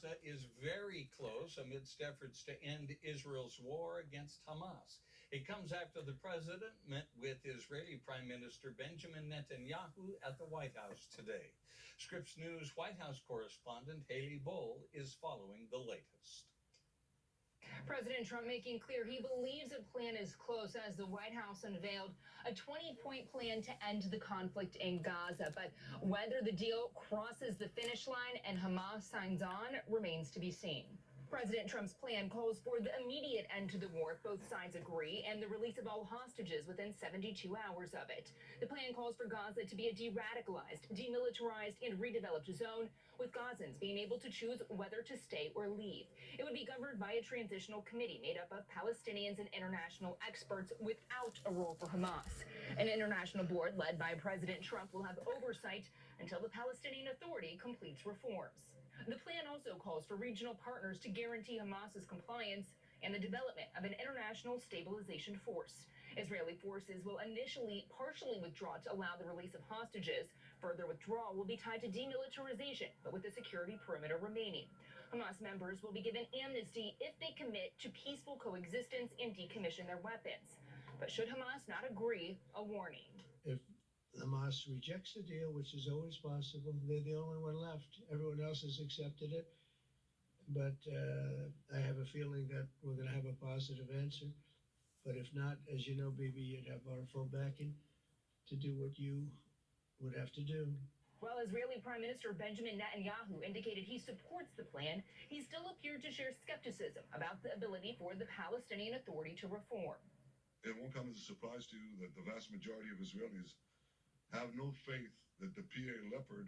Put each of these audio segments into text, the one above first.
Gaza is very close amidst efforts to end Israel's war against Hamas. It comes after the president met with Israeli Prime Minister Benjamin Netanyahu at the White House today. Scripps News White House correspondent Haley Bull is following the latest. President Trump making clear he believes a plan is close as the White House unveiled a 20-point plan to end the conflict in Gaza. But whether the deal crosses the finish line and Hamas signs on remains to be seen. President Trump's plan calls for the immediate end to the war if both sides agree and the release of all hostages within 72 hours of it. The plan calls for Gaza to be a de-radicalized, demilitarized, and redeveloped zone, with Gazans being able to choose whether to stay or leave. It would be governed by a transitional committee made up of Palestinians and international experts without a role for Hamas. An international board led by President Trump will have oversight until the Palestinian Authority completes reforms. The plan also calls for regional partners to guarantee Hamas's compliance and the development of an international stabilization force. Israeli forces will initially partially withdraw to allow the release of hostages. Further withdrawal will be tied to demilitarization, but with the security perimeter remaining. Hamas members will be given amnesty if they commit to peaceful coexistence and decommission their weapons. But should Hamas not agree, a warning. If Hamas rejects the deal, which is always possible, they're the only one left. Everyone else has accepted it. But I have a feeling that we're going to have a positive answer. But if not, as you know, Bibi, you'd have our full backing to do what you would have to do. While Israeli Prime Minister Benjamin Netanyahu indicated he supports the plan, he still appeared to share skepticism about the ability for the Palestinian Authority to reform. It won't come as a surprise to you that the vast majority of Israelis have no faith that the PA Leopard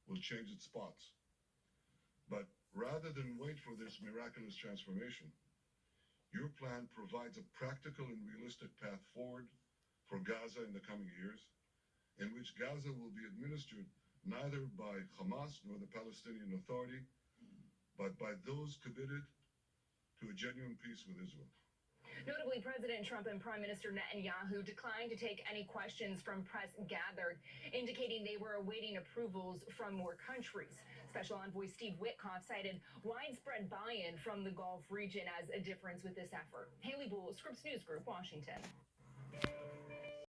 will change its spots. But rather than wait for this miraculous transformation, your plan provides a practical and realistic path forward for Gaza in the coming years, in which Gaza will be administered neither by Hamas nor the Palestinian Authority, but by those committed to a genuine peace with Israel. Notably, President Trump and Prime Minister Netanyahu declined to take any questions from press gathered, indicating they were awaiting approvals from more countries. Special Envoy Steve Witkoff cited widespread buy-in from the Gulf region as a difference with this effort. Haley Bull, Scripps News Group, Washington.